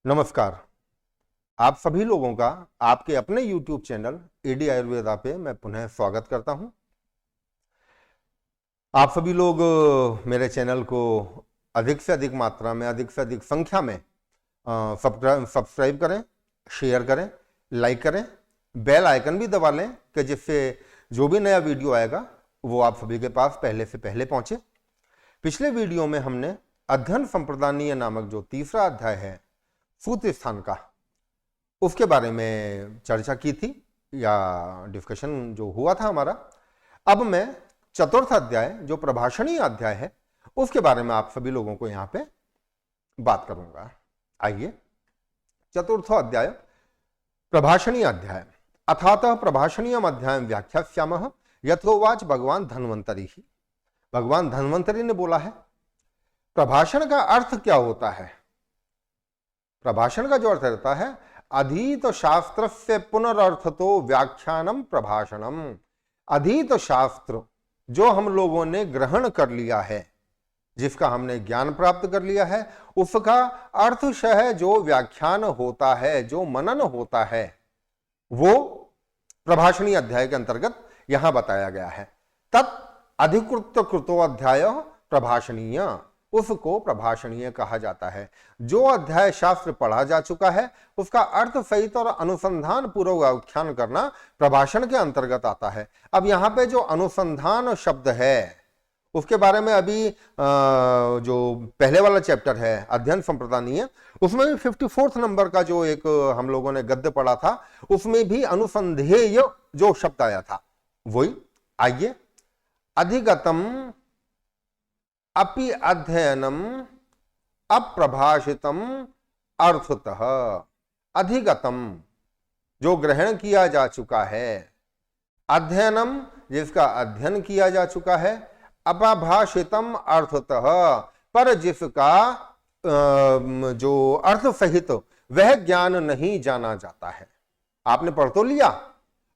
नमस्कार। आप सभी लोगों का आपके अपने YouTube चैनल एडी आयुर्वेदा पे मैं पुनः स्वागत करता हूं। आप सभी लोग मेरे चैनल को अधिक से अधिक मात्रा में, अधिक से अधिक संख्या में सब्सक्राइब करें, शेयर करें, लाइक करें, बेल आइकन भी दबा लें कि जिससे जो भी नया वीडियो आएगा वो आप सभी के पास पहले से पहले पहुंचे। पिछले वीडियो में हमने अध्ययन संप्रदानीय नामक जो तीसरा अध्याय है सूत्र स्थान का, उसके बारे में चर्चा की थी या डिस्कशन जो हुआ था हमारा। अब मैं चतुर्थ अध्याय जो प्रभाषणीय अध्याय है उसके बारे में आप सभी लोगों को यहां पे बात करूंगा। आइए, चतुर्थ अध्याय प्रभाषणीय अध्याय। अथातः प्रभाषणीयम अध्याय व्याख्यास्यामः यथोवाच भगवान धन्वंतरी ही। भगवान धन्वंतरी ने बोला है प्रभाषण का अर्थ क्या होता है। प्रभाषण का जो अर्थ रहता है अधीत शास्त्र से पुनरर्थतो व्याख्यानम प्रभाषणम। अधीत शास्त्र जो हम लोगों ने ग्रहण कर लिया है, जिसका हमने ज्ञान प्राप्त कर लिया है, उसका अर्थशः जो व्याख्यान होता है, जो मनन होता है, वो प्रभाषणीय अध्याय के अंतर्गत यहां बताया गया है। तत् अधिकृत कृतो अध्याय प्रभाषणीय, उसको प्रभाषणीय कहा जाता है। जो अध्याय शास्त्र पढ़ा जा चुका है उसका अर्थ सहित और अनुसंधान पूर्वक व्याख्यान करना प्रभाषण के अंतर्गत आता है। अब यहाँ पे जो अनुसंधान शब्द है उसके बारे में अभी जो पहले वाला चैप्टर है अध्ययन संप्रदानीय, उसमें भी 54 नंबर का जो एक हम लोगों ने गद्य पढ़ा था, उसमें भी अनुसंधेय जो शब्द आया था वही। आइए, अधिगतम अपि अध्ययनम अप्रभाषितम अर्थतः। अधिगतम जो ग्रहण किया जा चुका है, अध्ययनम जिसका अध्ययन किया जा चुका है, अप्रभाषितम अर्थतः पर जिसका जो अर्थ सहित वह ज्ञान नहीं जाना जाता है। आपने पढ़ तो लिया,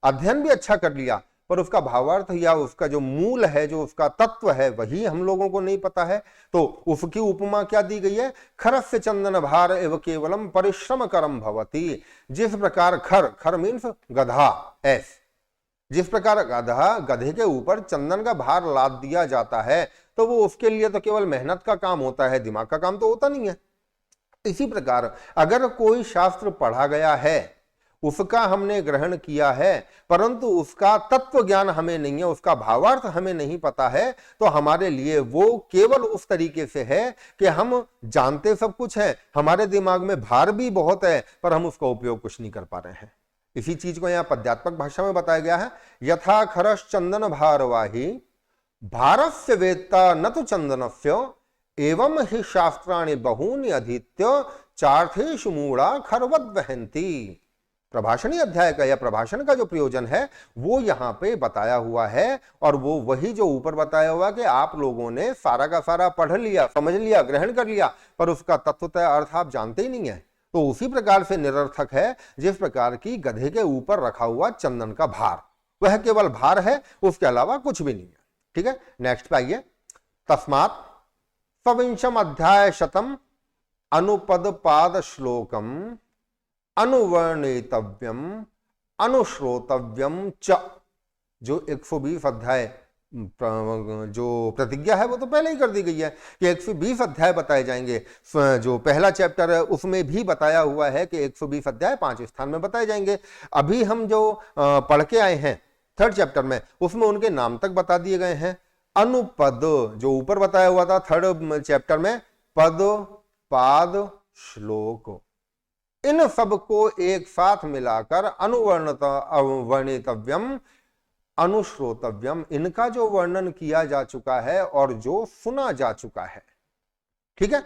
अध्ययन भी अच्छा कर लिया, पर उसका भावार्थ या उसका जो मूल है, जो उसका तत्व है, वही हम लोगों को नहीं पता है। तो उसकी उपमा क्या दी गई है, खरस्य चंदन भार एव केवलम परिश्रम करम भवति। जिस प्रकार खर मीन्स गधा, एस, जिस प्रकार गधे के ऊपर चंदन का भार लाद दिया जाता है तो वो उसके लिए तो केवल मेहनत का काम होता है, दिमाग का काम तो होता नहीं है। इसी प्रकार अगर कोई शास्त्र पढ़ा गया है, उसका हमने ग्रहण किया है, परंतु उसका तत्व ज्ञान हमें नहीं है, उसका भावार्थ हमें नहीं पता है, तो हमारे लिए वो केवल उस तरीके से है कि हम जानते सब कुछ है, हमारे दिमाग में भार भी बहुत है, पर हम उसका उपयोग कुछ नहीं कर पा रहे हैं। इसी चीज को यहाँ पद्यात्मक भाषा में बताया गया है। यथा खरस चंदन भारवाही भारस्य वेत्ता न तो चंदनस्य एवं ही शास्त्राणि बहूनि अधीत्य चार्थेषु मूढ़ा खरवत वहन्ति। प्रभाषणीय अध्याय का या प्रभाषण का जो प्रयोजन है वो यहाँ पे बताया हुआ है, और वो वही जो ऊपर बताया हुआ कि आप लोगों ने सारा का सारा पढ़ लिया, समझ लिया, ग्रहण कर लिया, पर उसका तत्वतः अर्थ आप जानते ही नहीं है। तो उसी प्रकार से निरर्थक है जिस प्रकार की गधे के ऊपर रखा हुआ चंदन का भार, वह केवल भार है, उसके अलावा कुछ भी नहीं है। ठीक है, नेक्स्ट पे आइए। तस्मात् सविंशम अध्याय शतम अनुपद पाद श्लोकम अनुवर्णितव्यम अनुश्रोतव्यम च। जो 120 अध्याय जो प्रतिज्ञा है वो तो पहले ही कर दी गई है कि 120 अध्याय बताए जाएंगे। जो पहला चैप्टर है उसमें भी बताया हुआ है कि 120 अध्याय 5 स्थान में बताए जाएंगे। अभी हम जो पढ़ के आए हैं थर्ड चैप्टर में, उसमें उनके नाम तक बता दिए गए हैं। अनुपद जो ऊपर बताया हुआ था थर्ड चैप्टर में, पद पाद श्लोक, इन सबको एक साथ मिलाकर अनुवर्णितव्यम अनुश्रोतव्यम, इनका जो वर्णन किया जा चुका है और जो सुना जा चुका है। ठीक है,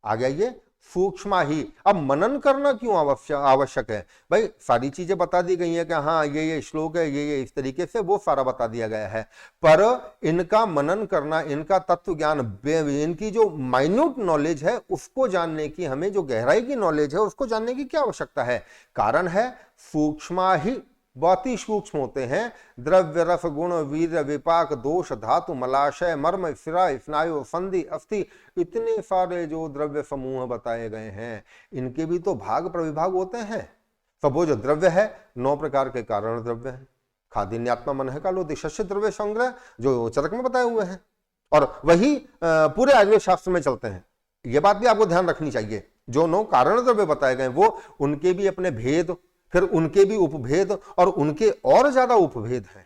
आ गया ये सूक्ष्म ही। अब मनन करना क्यों आवश्यक है भाई? सारी चीजें बता दी गई हैं कि हाँ ये श्लोक है, ये इस तरीके से, वो सारा बता दिया गया है, पर इनका मनन करना, इनका तत्व ज्ञान, इनकी जो माइन्यूट नॉलेज है उसको जानने की, हमें जो गहराई की नॉलेज है उसको जानने की क्या आवश्यकता है? कारण है सूक्ष्म ही बहुत ही सूक्ष्म होते हैं। द्रव्य, रस, गुण, वीर्य, विपाक, दोष, धातु, मलाशय, मर्म, शिरा, स्नायु, संधि, अस्थि, इतने सारे जो द्रव्य समूह बताए गए हैं, इनके भी तो भाग प्रविभाग होते हैं। सब वो जो द्रव्य है 9 प्रकार के कारण द्रव्य है। खादिन्यात्मा मन है कालो दिशस्य द्रव्य संग्रह, जो चरक में बताए हुए हैं, और वही पूरे आयुर्वेद शास्त्र में चलते हैं। ये बात भी आपको ध्यान रखनी चाहिए। जो 9 कारण द्रव्य बताए गए वो उनके भी अपने भेद, फिर उनके भी उपभेद, और उनके और ज्यादा उपभेद हैं।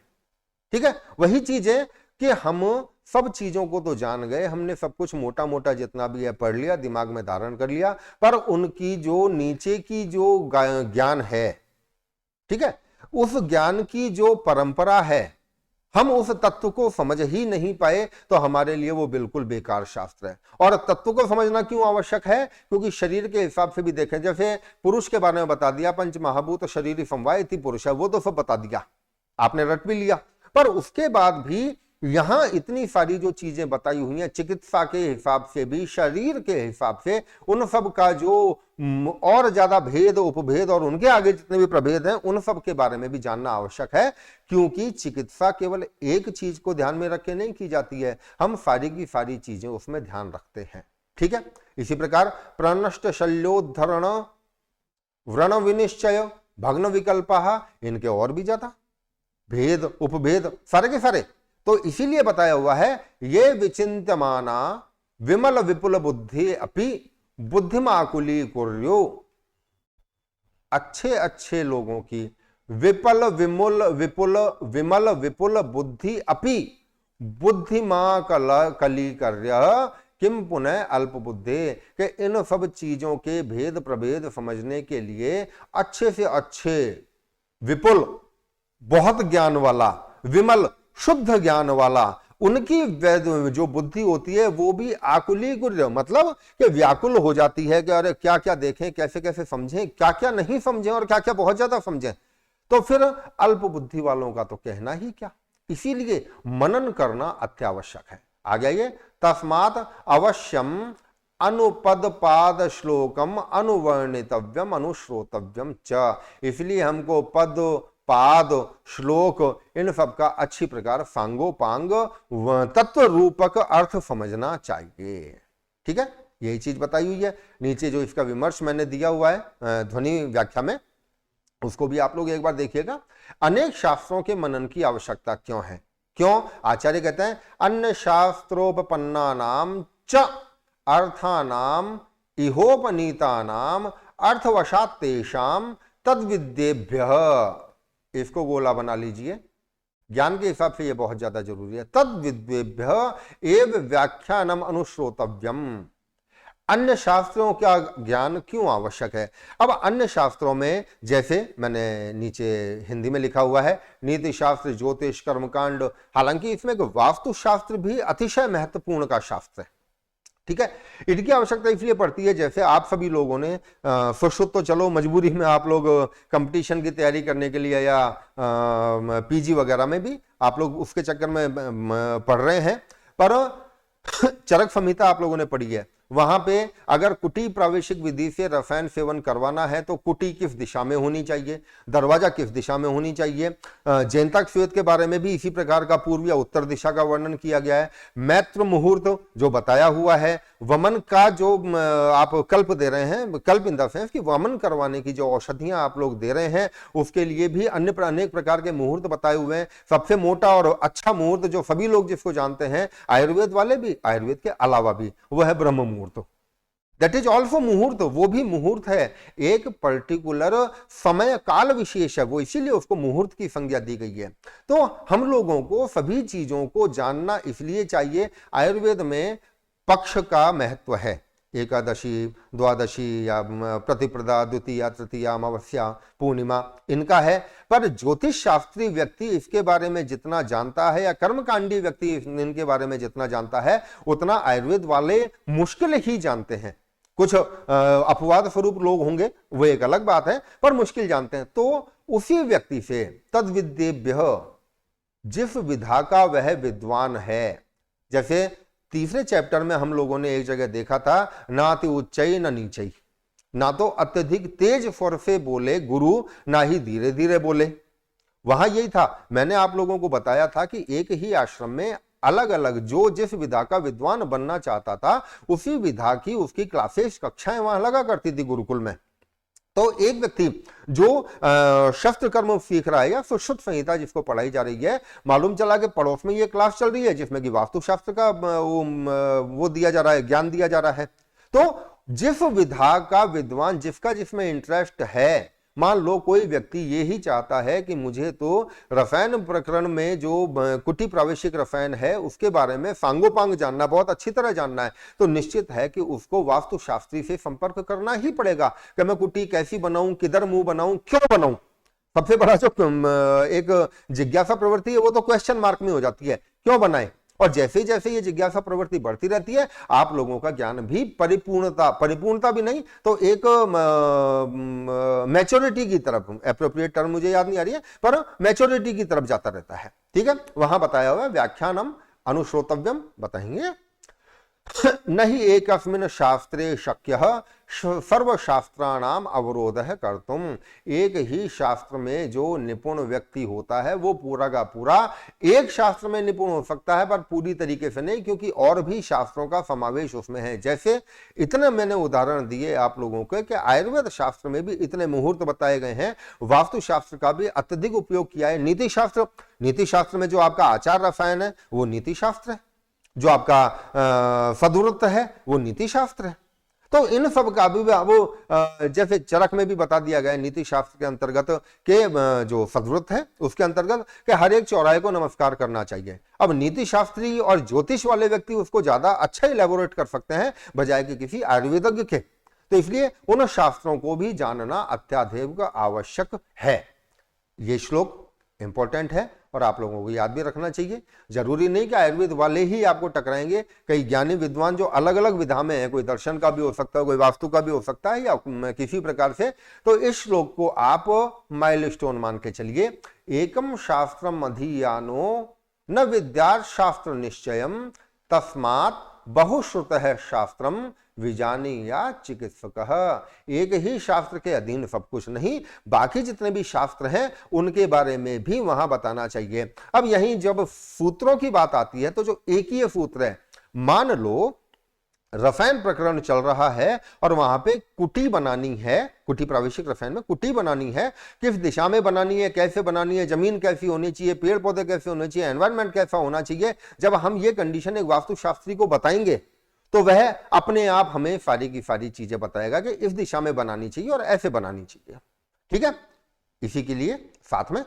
ठीक है, वही चीज है कि हम सब चीजों को तो जान गए, हमने सब कुछ मोटा मोटा जितना भी है पढ़ लिया, दिमाग में धारण कर लिया, पर उनकी जो नीचे की जो ज्ञान है, ठीक है, उस ज्ञान की जो परंपरा है, हम उस तत्व को समझ ही नहीं पाए, तो हमारे लिए वो बिल्कुल बेकार शास्त्र है। और तत्व को समझना क्यों आवश्यक है? क्योंकि शरीर के हिसाब से भी देखें, जैसे पुरुष के बारे में बता दिया, पंच महाभूत शरीर समवायति पुरुष है, वो तो सब बता दिया, आपने रट भी लिया। पर उसके बाद भी यहां इतनी सारी जो चीजें बताई हुई हैं, चिकित्सा के हिसाब से भी, शरीर के हिसाब से, उन सब का जो और ज्यादा भेद, उपभेद और उनके आगे जितने भी प्रभेद हैं, उन सब के बारे में भी जानना आवश्यक है। क्योंकि चिकित्सा केवल एक चीज को ध्यान में रख के नहीं की जाती है, हम सारी की सारी चीजें उसमें ध्यान रखते हैं। ठीक है, इसी प्रकार प्रनष्ट शल्योद्धरण, व्रण विनिश्चय, भग्न विकल्प, इनके और भी ज्यादा भेद, उपभेद सारे के सारे। तो इसीलिए बताया हुआ है, ये विचिंत्यमाना विमल विपुल बुद्धि अपि बुद्धिमाकुली कुर्यो, अच्छे अच्छे लोगों की विपल विमुल विपुल विमल विपुल बुद्धि अपि बुद्धिमा कली कर्य किम पुनः अल्प बुद्धि, के इन सब चीजों के भेद प्रभेद समझने के लिए अच्छे से अच्छे, विपुल बहुत ज्ञान वाला, विमल शुद्ध ज्ञान वाला, उनकी जो बुद्धि होती है वो भी आकुली गुर्य, मतलब कि व्याकुल हो जाती है कि अरे क्या क्या देखें, कैसे कैसे समझें, क्या क्या नहीं समझें और क्या क्या बहुत ज्यादा समझें। तो फिर अल्प बुद्धि वालों का तो कहना ही क्या। इसीलिए मनन करना अत्यावश्यक है। आगे आइए, तस्मात् अवश्यम अनुपद पाद श्लोकम अनुवर्णितव्यम अनुश्रोतव्यम च, इसलिए हमको पद, पाद, श्लोक, इन सब का अच्छी प्रकार सांगोपांग तत्व रूपक अर्थ समझना चाहिए। ठीक है, यही चीज बताई हुई है। नीचे जो इसका विमर्श मैंने दिया हुआ है ध्वनि व्याख्या में, उसको भी आप लोग एक बार देखिएगा। अनेक शास्त्रों के मनन की आवश्यकता क्यों है? क्यों? आचार्य कहते हैं, अन्य शास्त्रोपन्ना नाम च अर्थानाम इहोपनीतानाम अर्थवशात तेषाम तद्विद्येभ्यः, इसको गोला बना लीजिए, ज्ञान के हिसाब से यह बहुत ज्यादा जरूरी है। तद्विद्येभ्यः एव व्याख्यानम अनुश्रोतव्यम, अन्य शास्त्रों का ज्ञान क्यों आवश्यक है? अब अन्य शास्त्रों में, जैसे मैंने नीचे हिंदी में लिखा हुआ है, नीति शास्त्र, ज्योतिष, कर्मकांड, हालांकि इसमें वास्तु शास्त्र भी अतिशय महत्वपूर्ण का शास्त्र है। ठीक है, इनकी आवश्यकता इसलिए पड़ती है, जैसे आप सभी लोगों ने सुश्रुत तो चलो मजबूरी में आप लोग कंपटीशन की तैयारी करने के लिए या पीजी वगैरह में भी आप लोग उसके चक्कर में पढ़ रहे हैं, पर चरक संहिता आप लोगों ने पढ़ी है, वहां पे अगर कुटी प्रावेशिक विधि से रसायन सेवन करवाना है तो कुटी किस दिशा में होनी चाहिए, दरवाजा किस दिशा में होनी चाहिए। जयंतक श्वेत के बारे में भी इसी प्रकार का पूर्व या उत्तर दिशा का वर्णन किया गया है। मैत्र मुहूर्त जो बताया हुआ है, वमन का जो आप कल्प दे रहे हैं, कल्प इन द सेंस कि वमन करवाने की जो औषधियां आप लोग दे रहे हैं, उसके लिए भी अन्य अनेक प्रकार के मुहूर्त बताए हुए हैं। सबसे मोटा और अच्छा मुहूर्त जो सभी लोग जिसको जानते हैं, आयुर्वेद वाले भी, आयुर्वेद के अलावा भी, वो है ब्रह्म मुहूर्त। दैट इज ऑल्सो मुहूर्त, वो भी मुहूर्त है, एक पर्टिकुलर समय काल विशेष है वो, इसीलिए उसको मुहूर्त की संज्ञा दी गई है। तो हम लोगों को सभी चीजों को जानना इसलिए चाहिए। आयुर्वेद में पक्ष का महत्व है, एकादशी, द्वादशी या प्रतिप्रदा, द्वितीया, तृतीया, अमावस्या, पूर्णिमा, इनका है। पर ज्योतिष शास्त्री व्यक्ति इसके बारे में जितना जानता है, या कर्मकांडी व्यक्ति इनके बारे में जितना जानता है, उतना आयुर्वेद वाले मुश्किल ही जानते हैं। कुछ अपवाद स्वरूप लोग होंगे, वो एक अलग बात है, पर मुश्किल जानते हैं। तो उसी व्यक्ति से तद्विद्येभ्यः, जिस विधा का वह विद्वान है, जैसे तीसरे चैप्टर में हम लोगों ने एक जगह देखा था, ना अति उच्चई न नीचई, ना तो अत्यधिक तेज स्वर से बोले गुरु, ना ही धीरे धीरे बोले। वहां यही था, मैंने आप लोगों को बताया था कि एक ही आश्रम में अलग अलग जो जिस विधा का विद्वान बनना चाहता था उसी विधा की उसकी क्लासेस कक्षाएं वहां लगा करती थी गुरुकुल में। तो एक व्यक्ति जो शस्त्र कर्म सीख रहा है या सुश्रुत संहिता जिसको पढ़ाई जा रही है, मालूम चला कि पड़ोस में ये क्लास चल रही है जिसमें कि वास्तुशास्त्र का वो दिया जा रहा है, ज्ञान दिया जा रहा है। तो जिस विधा का विद्वान जिसका जिसमें इंटरेस्ट है, मान लो कोई व्यक्ति ये ही चाहता है कि मुझे तो रसायन प्रकरण में जो कुटी प्रावेशिक रसायन है उसके बारे में सांगोपांग जानना, बहुत अच्छी तरह जानना है, तो निश्चित है कि उसको वास्तुशास्त्री से संपर्क करना ही पड़ेगा कि मैं कुटी कैसी बनाऊं, किधर मुंह बनाऊं, क्यों बनाऊं। सबसे बड़ा जो एक जिज्ञासा प्रवृत्ति है वो तो क्वेश्चन मार्क में हो जाती है, क्यों बनाए। और जैसे जैसे ये जिज्ञासा प्रवृत्ति बढ़ती रहती है, आप लोगों का ज्ञान भी परिपूर्णता भी नहीं तो एक मैच्योरिटी की तरफ, एप्रोप्रिएट टर्म मुझे याद नहीं आ रही है, पर मैच्योरिटी की तरफ जाता रहता है। ठीक है, वहां बताया हुआ है व्याख्यानम अनुश्रोतव्यम, बताएंगे नहीं एकस्मिन् शास्त्रे शक्यः सर्वशास्त्राणाम अवरोधः कर्तुम। एक ही शास्त्र में जो निपुण व्यक्ति होता है वो पूरा का पूरा एक शास्त्र में निपुण हो सकता है, पर पूरी तरीके से नहीं, क्योंकि और भी शास्त्रों का समावेश उसमें है। जैसे इतने मैंने उदाहरण दिए आप लोगों को कि आयुर्वेद शास्त्र में भी इतने मुहूर्त बताए गए हैं, वास्तु शास्त्र का भी अत्यधिक उपयोग किया है। नीति शास्त्र में जो आपका आचार रसायन है वो नीति शास्त्र है, जो आपका सदुरत है वो नीति शास्त्र है। तो इन सब का भी वो जैसे चरक में भी बता दिया गया नीति शास्त्र के अंतर्गत के जो सदुरत है उसके अंतर्गत कि हर एक चौराहे को नमस्कार करना चाहिए। अब नीति शास्त्री और ज्योतिष वाले व्यक्ति उसको ज्यादा अच्छा इलेबोरेट कर सकते हैं बजाय कि किसी आयुर्वेदज्ञ के। तो इसलिए उन शास्त्रों को भी जानना अत्याधिक आवश्यक है। ये श्लोक इंपॉर्टेंट है और आप लोगों को याद भी रखना चाहिए। जरूरी नहीं कि आयुर्वेद वाले ही आपको टकराएंगे, कई ज्ञानी विद्वान जो अलग अलग विधा में है, कोई दर्शन का भी हो सकता है, कोई वास्तु का भी हो सकता है या किसी प्रकार से। तो इस श्लोक को आप माइलस्टोन मान के चलिए। एकम शास्त्रम अधियानो न विद्यार्थ शास्त्र निश्चयम तस्मात् बहुश्रुतः शास्त्रम विजानी या चिकित्सक। एक ही शास्त्र के अधीन सब कुछ नहीं, बाकी जितने भी शास्त्र हैं उनके बारे में भी वहां बताना चाहिए। अब यहीं जब सूत्रों की बात आती है तो जो एक ही सूत्र है, मान लो रसायन प्रकरण चल रहा है और वहां पे कुटी बनानी है, कुटी प्रावेशिक रसायन में कुटी बनानी है, किस दिशा में बनानी है, कैसे बनानी है, जमीन कैसी होनी चाहिए, पेड़ पौधे कैसे होने चाहिए, एनवायरमेंट कैसा होना चाहिए। जब हम ये कंडीशन एक वास्तुशास्त्री को बताएंगे तो वह अपने आप हमें सारी की सारी चीजें बताएगा कि इस दिशा में बनानी चाहिए और ऐसे बनानी चाहिए। ठीक है, इसी के लिए साथ में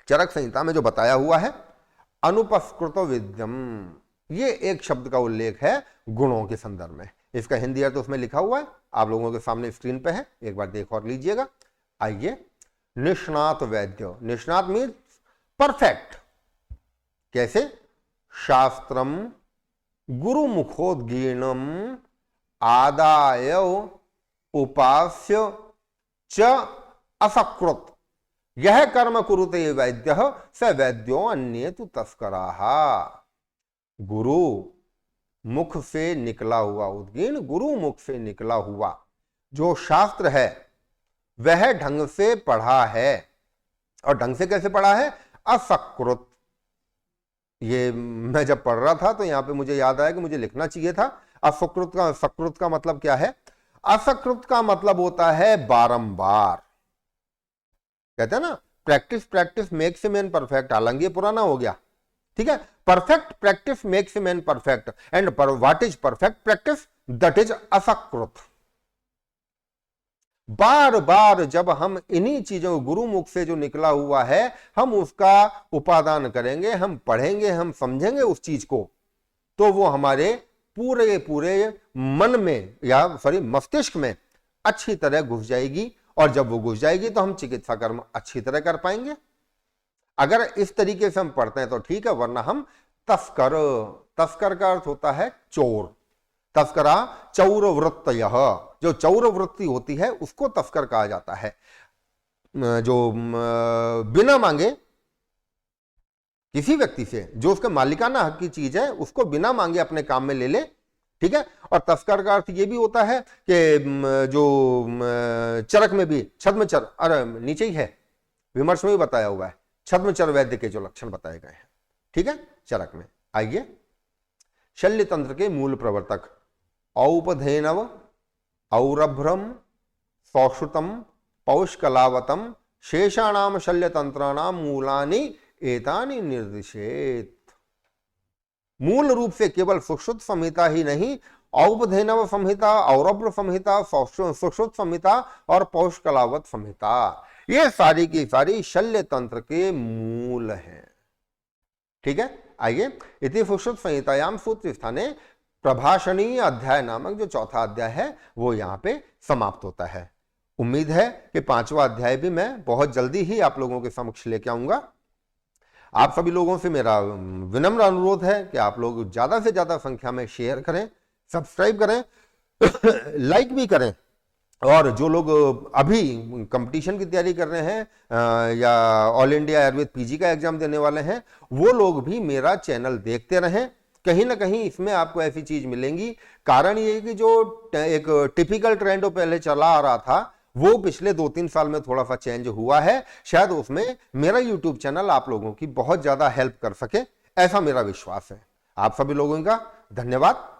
चरक संहिता में जो बताया हुआ है अनुपस्कृत विद्यम, ये एक शब्द का उल्लेख है गुणों के संदर्भ में। इसका हिंदी अर्थ उसमें लिखा हुआ है, आप लोगों के सामने स्क्रीन पे है, एक बार देख और लीजिएगा। आइए, निष्णात वैद्य, निष्णात मीन्स परफेक्ट। कैसे? शास्त्रम गुरु मुखोद्गीर्णम आदाय उपास्य च असकृत यह कर्म कुरुते वैद्य स वैद्यो अन्ये तु तस्कराः। गुरु मुख से निकला हुआ उद्गीर्ण, गुरु मुख से निकला हुआ जो शास्त्र है वह ढंग से पढ़ा है। और ढंग से कैसे पढ़ा है? असकृत। ये मैं जब पढ़ रहा था तो यहां पे मुझे याद आया कि मुझे लिखना चाहिए था। सकृत का मतलब क्या है? असकृत का मतलब होता है बारंबार। कहते हैं ना, practice practice makes a man perfect. हालांकि ये पुराना हो गया, ठीक है। Perfect practice makes a man perfect and what is perfect practice? That is असकृत। बार बार जब हम इन्हीं चीजों, गुरु मुख से जो निकला हुआ है, हम उसका उपादान करेंगे, हम पढ़ेंगे, हम समझेंगे उस चीज को, तो वो हमारे पूरे पूरे मन में या मस्तिष्क में अच्छी तरह घुस जाएगी। और जब वो घुस जाएगी तो हम चिकित्सा कर्म अच्छी तरह कर पाएंगे। अगर इस तरीके से हम पढ़ते हैं तो ठीक है, वरना हम तस्कर, तस्कर का अर्थ होता है चोर। तस्करा चौर वृत्तयः, जो चौर वृत्ति होती है उसको तस्कर कहा जाता है। जो बिना मांगे किसी व्यक्ति से जो उसके मालिकाना हक की चीज है उसको बिना मांगे अपने काम में ले ले, ठीक है। और तस्कर का अर्थ ये भी होता है कि जो चरक में भी छद्मचर, अरे नीचे ही है, विमर्श में भी बताया हुआ है, छद्मचर वैद्य के जो लक्षण बताए गए हैं। ठीक है, चरक में आइए। शल्य तंत्र के मूल प्रवर्तक औपधेनव, औरभ्रम, सौश्रुतम, पौष्कलावतम, शेषाणाम शल्य तंत्राणाम मूलानि एतानि निर्दिशेत। मूल रूप से केवल सुश्रुत संहिता ही नहीं, औपधेनव संहिता, औरभ्र संहिता, सुश्रुत संहिता और पौष्कलावत संहिता, ये सारी की सारी शल्य तंत्र के मूल हैं। ठीक है, आइए। इति सुश्रुत संहितायाम सूत्र स्थाने प्रभाषणीय अध्याय नामक जो चौथा अध्याय है वो यहाँ पे समाप्त होता है। उम्मीद है कि 5वां अध्याय भी मैं बहुत जल्दी ही आप लोगों के समक्ष लेके आऊंगा। आप सभी लोगों से मेरा विनम्र अनुरोध है कि आप लोग ज्यादा से ज्यादा संख्या में शेयर करें, सब्सक्राइब करें, लाइक भी करें। और जो लोग अभी कंपटीशन की तैयारी कर रहे हैं या ऑल इंडिया आयुर्वेद पीजी का एग्जाम देने वाले हैं, वो लोग भी मेरा चैनल देखते रहें। कहीं ना कहीं इसमें आपको ऐसी चीज मिलेंगी। कारण ये कि जो एक टिपिकल ट्रेंड पहले चला आ रहा था वो पिछले 2-3 साल में थोड़ा सा चेंज हुआ है। शायद उसमें मेरा यूट्यूब चैनल आप लोगों की बहुत ज्यादा हेल्प कर सके, ऐसा मेरा विश्वास है। आप सभी लोगों का धन्यवाद।